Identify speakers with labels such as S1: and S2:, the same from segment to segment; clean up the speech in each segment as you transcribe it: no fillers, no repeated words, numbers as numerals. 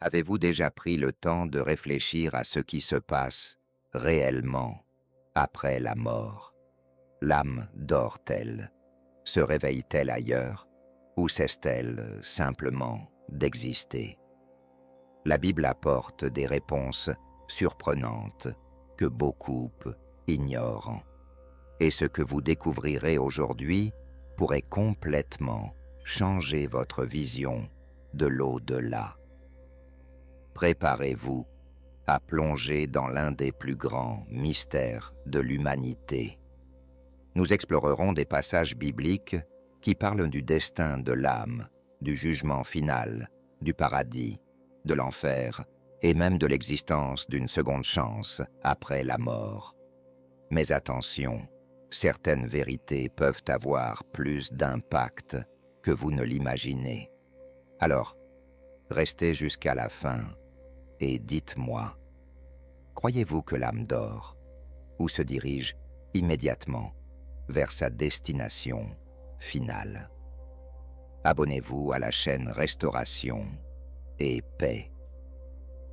S1: Avez-vous déjà pris le temps de réfléchir à ce qui se passe réellement après la mort? L'âme dort-elle? Se réveille-t-elle ailleurs? Ou cesse-t-elle simplement d'exister? La Bible apporte des réponses surprenantes que beaucoup ignorent. Et ce que vous découvrirez aujourd'hui pourrait complètement changer votre vision de l'au-delà. Préparez-vous à plonger dans l'un des plus grands mystères de l'humanité. Nous explorerons des passages bibliques qui parlent du destin de l'âme, du jugement final, du paradis, de l'enfer et même de l'existence d'une seconde chance après la mort. Mais attention, certaines vérités peuvent avoir plus d'impact que vous ne l'imaginez. Alors, restez jusqu'à la fin et dites-moi, croyez-vous que l'âme dort ou se dirige immédiatement vers sa destination finale? Abonnez-vous à la chaîne Restauration et Paix.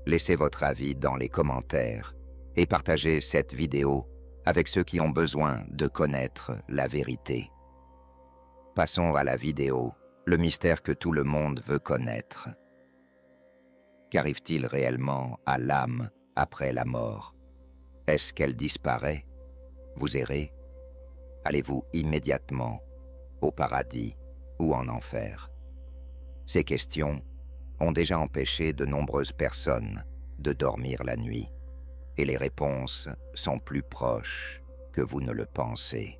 S1: Laissez votre avis dans les commentaires et partagez cette vidéo avec ceux qui ont besoin de connaître la vérité. Passons à la vidéo, le mystère que tout le monde veut connaître. Qu'arrive-t-il réellement à l'âme après la mort? Est-ce qu'elle disparaît? Vous errez? Allez-vous immédiatement au paradis ou en enfer? Ces questions ont déjà empêché de nombreuses personnes de dormir la nuit, et les réponses sont plus proches que vous ne le pensez.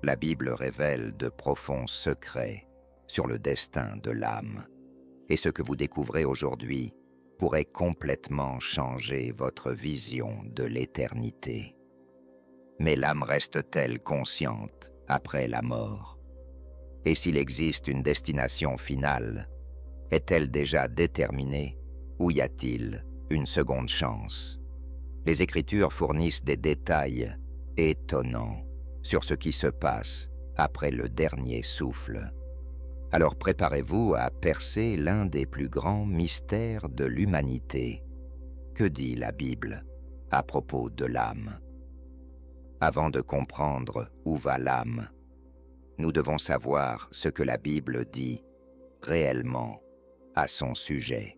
S1: La Bible révèle de profonds secrets sur le destin de l'âme, et ce que vous découvrez aujourd'hui pourrait complètement changer votre vision de l'éternité. Mais l'âme reste-t-elle consciente après la mort? Et s'il existe une destination finale, est-elle déjà déterminée ou y a-t-il une seconde chance? Les Écritures fournissent des détails étonnants sur ce qui se passe après le dernier souffle. Alors préparez-vous à percer l'un des plus grands mystères de l'humanité. Que dit la Bible à propos de l'âme? Avant de comprendre où va l'âme, nous devons savoir ce que la Bible dit réellement à son sujet.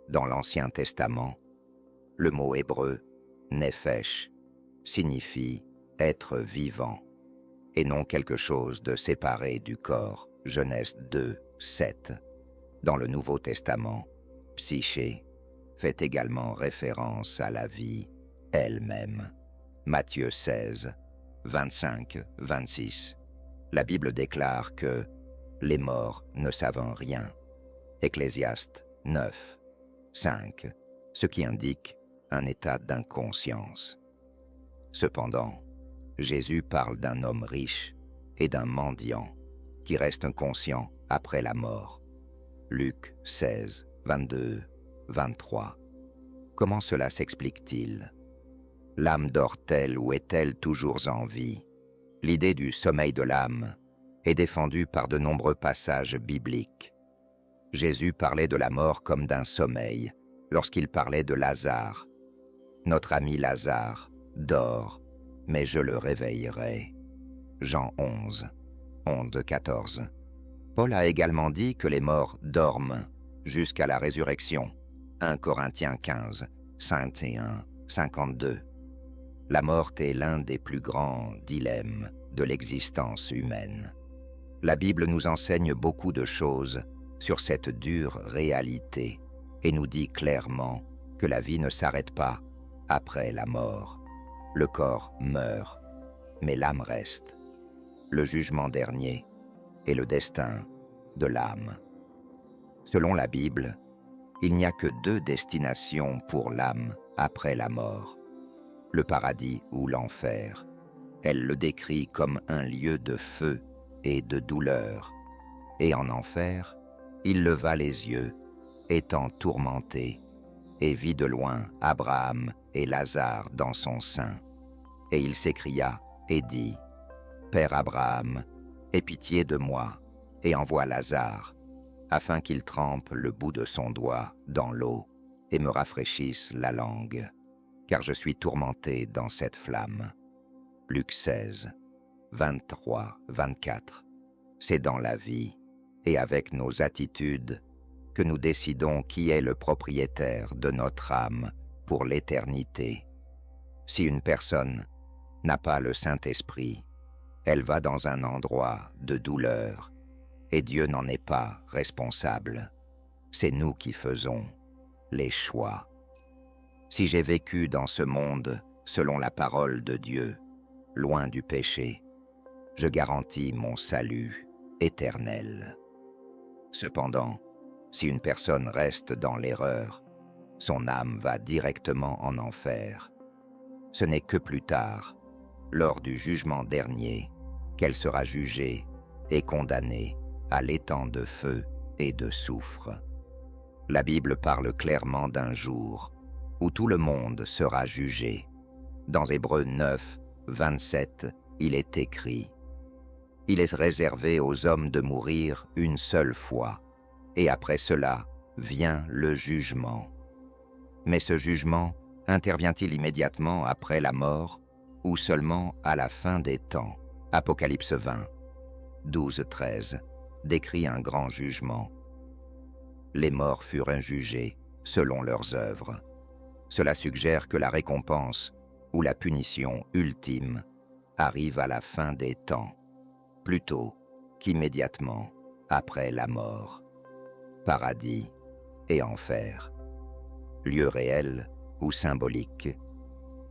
S1: Dans l'Ancien Testament, le mot hébreu « nefesh » signifie « être vivant » et non quelque chose de séparé du corps. Genèse 2, 7. Dans le Nouveau Testament, psyché fait également référence à la vie elle-même. Matthieu 16, 25, 26. La Bible déclare que les morts ne savent rien. Ecclésiaste 9, 5, ce qui indique un état d'inconscience. Cependant, Jésus parle d'un homme riche et d'un mendiant qui reste inconscient après la mort. Luc 16, 22, 23. Comment cela s'explique-t-il? L'âme dort-elle ou est-elle toujours en vie? L'idée du sommeil de l'âme est défendue par de nombreux passages bibliques. Jésus parlait de la mort comme d'un sommeil lorsqu'il parlait de Lazare. Notre ami Lazare dort, mais je le réveillerai. Jean 11, 11-14. Paul a également dit que les morts dorment jusqu'à la résurrection. 1 Corinthiens 15, 51, 52. La mort est l'un des plus grands dilemmes de l'existence humaine. La Bible nous enseigne beaucoup de choses sur cette dure réalité et nous dit clairement que la vie ne s'arrête pas après la mort. Le corps meurt, mais l'âme reste. Le jugement dernier est le destin de l'âme. Selon la Bible, il n'y a que deux destinations pour l'âme après la mort, le paradis ou l'enfer. Elle le décrit comme un lieu de feu et de douleur. Et en enfer, il leva les yeux, étant tourmenté, et vit de loin Abraham et Lazare dans son sein. Et il s'écria et dit, « Père Abraham, aie pitié de moi, et envoie Lazare, afin qu'il trempe le bout de son doigt dans l'eau et me rafraîchisse la langue, car je suis tourmenté dans cette flamme. Luc 16, 23, 24. C'est dans la vie et avec nos attitudes que nous décidons qui est le propriétaire de notre âme pour l'éternité. Si une personne n'a pas le Saint-Esprit, elle va dans un endroit de douleur et Dieu n'en est pas responsable. C'est nous qui faisons les choix. Si j'ai vécu dans ce monde selon la parole de Dieu, loin du péché, je garantis mon salut éternel. Cependant, si une personne reste dans l'erreur, son âme va directement en enfer. Ce n'est que plus tard, lors du jugement dernier, qu'elle sera jugée et condamnée à l'étang de feu et de soufre. La Bible parle clairement d'un jour où tout le monde sera jugé. Dans Hébreux 9, 27, il est écrit « Il est réservé aux hommes de mourir une seule fois, et après cela vient le jugement. » Mais ce jugement intervient-il immédiatement après la mort ou seulement à la fin des temps? Apocalypse 20, 12, 13 décrit un grand jugement. Les morts furent injugés selon leurs œuvres. Cela suggère que la récompense ou la punition ultime arrive à la fin des temps, plutôt qu'immédiatement après la mort. Paradis et enfer. Lieu réel ou symbolique.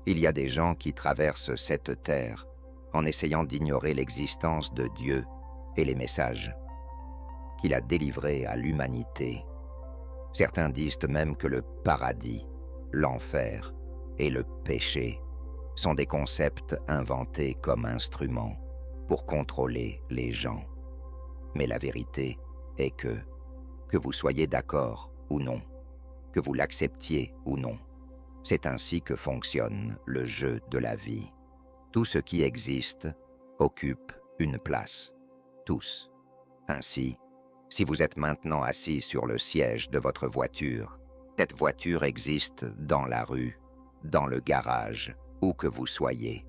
S1: Il y a des gens qui traversent cette terre en essayant d'ignorer l'existence de Dieu et les messages qu'il a délivrés à l'humanité. Certains disent même que le paradis, l'enfer et le péché sont des concepts inventés comme instruments pour contrôler les gens. Mais la vérité est que vous soyez d'accord ou non, que vous l'acceptiez ou non, c'est ainsi que fonctionne le jeu de la vie. Tout ce qui existe occupe une place, tous. Ainsi, si vous êtes maintenant assis sur le siège de votre voiture, cette voiture existe dans la rue, dans le garage, où que vous soyez,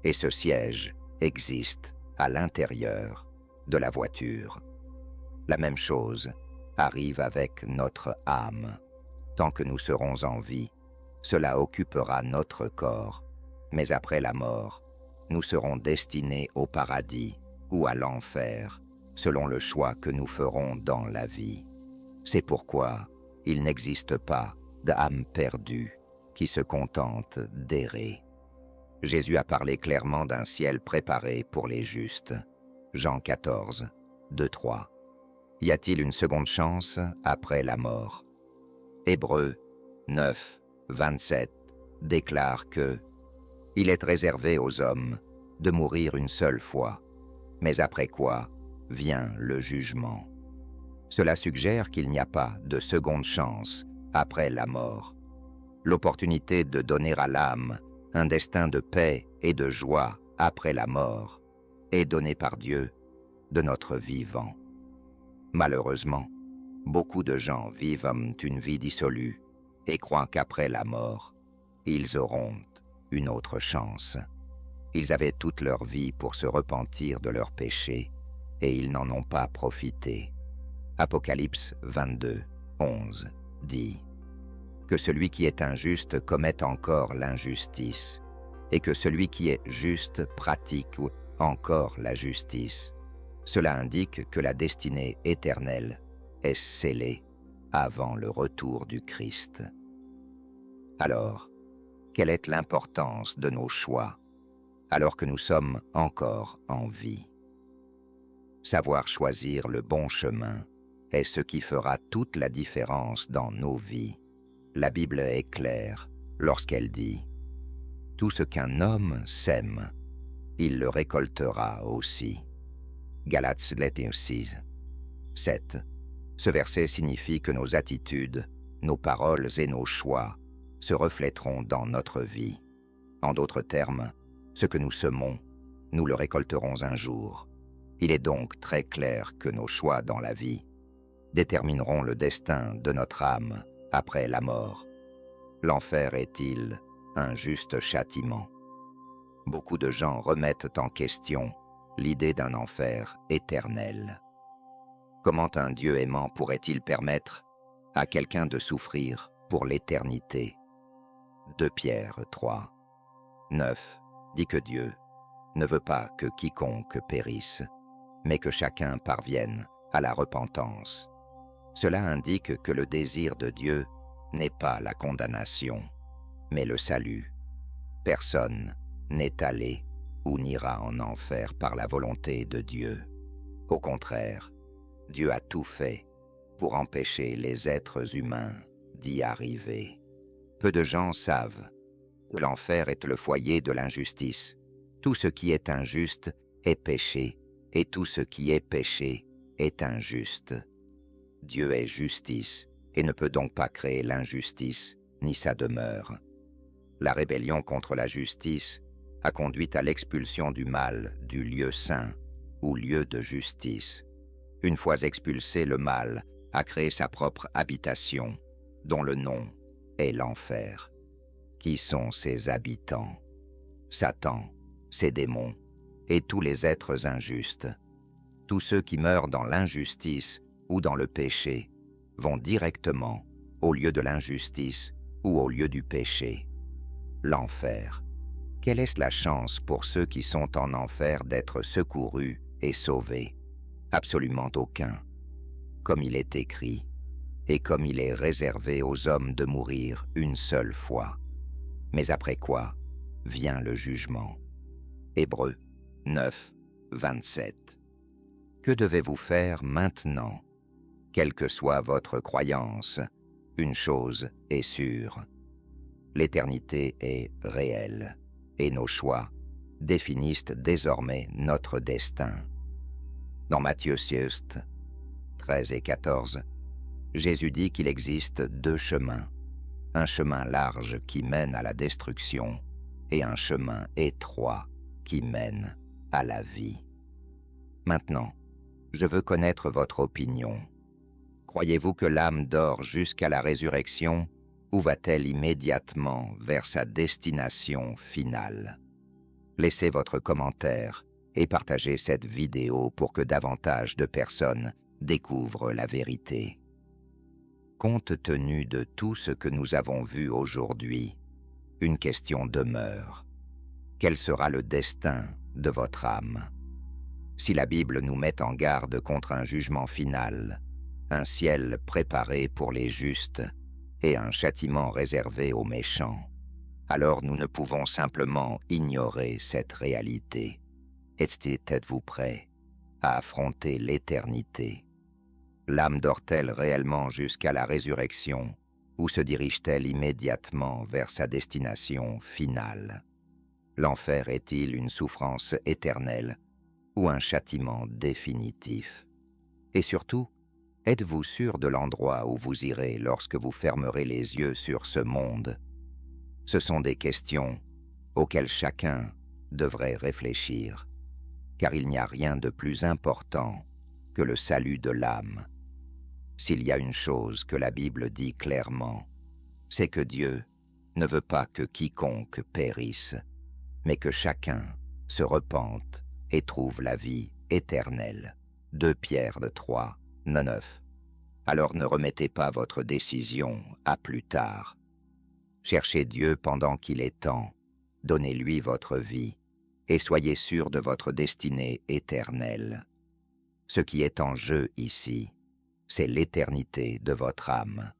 S1: et ce siège existe à l'intérieur de la voiture. La même chose arrive avec notre âme. Tant que nous serons en vie, cela occupera notre corps, mais après la mort, nous serons destinés au paradis ou à l'enfer, selon le choix que nous ferons dans la vie. C'est pourquoi il n'existe pas d'âme perdue qui se contente d'errer. Jésus a parlé clairement d'un ciel préparé pour les justes. Jean 14, 2, 3. Y a-t-il une seconde chance après la mort? Hébreux 9, 27 déclare que « Il est réservé aux hommes de mourir une seule fois, mais après quoi vient le jugement. » Cela suggère qu'il n'y a pas de seconde chance après la mort. L'opportunité de donner à l'âme un destin de paix et de joie après la mort est donnée par Dieu de notre vivant. Malheureusement, beaucoup de gens vivent une vie dissolue et croient qu'après la mort, ils auront une autre chance. Ils avaient toute leur vie pour se repentir de leurs péchés et ils n'en ont pas profité. Apocalypse 22, 11 dit que celui qui est injuste commette encore l'injustice et que celui qui est juste pratique encore la justice. Cela indique que la destinée éternelle est scellée avant le retour du Christ. Alors, quelle est l'importance de nos choix alors que nous sommes encore en vie? Savoir choisir le bon chemin est ce qui fera toute la différence dans nos vies. La Bible est claire lorsqu'elle dit « Tout ce qu'un homme sème, il le récoltera aussi. » Galates 6, 7. Ce verset signifie que nos attitudes, nos paroles et nos choix se reflèteront dans notre vie. En d'autres termes, ce que nous semons, nous le récolterons un jour. Il est donc très clair que nos choix dans la vie détermineront le destin de notre âme après la mort. L'enfer est-il un juste châtiment? Beaucoup de gens remettent en question l'idée d'un enfer éternel. Comment un Dieu aimant pourrait-il permettre à quelqu'un de souffrir pour l'éternité? 2 Pierre 3, 9 dit que Dieu ne veut pas que quiconque périsse, mais que chacun parvienne à la repentance. Cela indique que le désir de Dieu n'est pas la condamnation, mais le salut. Personne n'est allé ou n'ira en enfer par la volonté de Dieu. Au contraire, Dieu a tout fait pour empêcher les êtres humains d'y arriver. Peu de gens savent que l'enfer est le foyer de l'injustice. Tout ce qui est injuste est péché, et tout ce qui est péché est injuste. Dieu est justice, et ne peut donc pas créer l'injustice, ni sa demeure. La rébellion contre la justice a conduit à l'expulsion du mal du lieu saint, ou lieu de justice. Une fois expulsé, le mal a créé sa propre habitation, dont le nom est l'enfer. Qui sont ses habitants? Satan, ses démons, et tous les êtres injustes. Tous ceux qui meurent dans l'injustice ou dans le péché vont directement au lieu de l'injustice ou au lieu du péché. L'enfer. Quelle est la chance pour ceux qui sont en enfer d'être secourus et sauvés? Absolument aucun. Comme il est écrit, et comme il est réservé aux hommes de mourir une seule fois. Mais après quoi vient le jugement. Hébreux 9, 27. Que devez-vous faire maintenant? Quelle que soit votre croyance, une chose est sûre. L'éternité est réelle, et nos choix définissent désormais notre destin. Dans Matthieu 6, 13 et 14, Jésus dit qu'il existe 2 chemins, un chemin large qui mène à la destruction et un chemin étroit qui mène à la vie. Maintenant, je veux connaître votre opinion. Croyez-vous que l'âme dort jusqu'à la résurrection ou va-t-elle immédiatement vers sa destination finale? Laissez votre commentaire et partagez cette vidéo pour que davantage de personnes découvrent la vérité. Compte tenu de tout ce que nous avons vu aujourd'hui, une question demeure. Quel sera le destin de votre âme? Si la Bible nous met en garde contre un jugement final, un ciel préparé pour les justes et un châtiment réservé aux méchants, alors nous ne pouvons simplement ignorer cette réalité. Êtes-vous prêt à affronter l'éternité? L'âme dort-elle réellement jusqu'à la résurrection ou se dirige-t-elle immédiatement vers sa destination finale? L'enfer est-il une souffrance éternelle ou un châtiment définitif? Et surtout, êtes-vous sûr de l'endroit où vous irez lorsque vous fermerez les yeux sur ce monde? Ce sont des questions auxquelles chacun devrait réfléchir, car il n'y a rien de plus important que le salut de l'âme. S'il y a une chose que la Bible dit clairement, c'est que Dieu ne veut pas que quiconque périsse, mais que chacun se repente et trouve la vie éternelle. 2 Pierre 3, 9. Alors ne remettez pas votre décision à plus tard. Cherchez Dieu pendant qu'il est temps, donnez-lui votre vie, et soyez sûr de votre destinée éternelle. Ce qui est en jeu ici, c'est l'éternité de votre âme.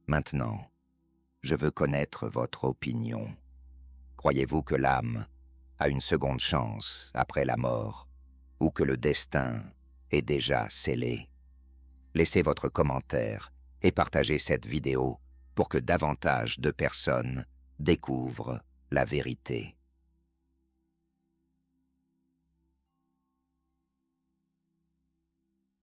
S1: Maintenant, je veux connaître votre opinion. Croyez-vous que l'âme a une seconde chance après la mort, ou que le destin est déjà scellé? Laissez votre commentaire et partagez cette vidéo pour que davantage de personnes découvrent la vérité.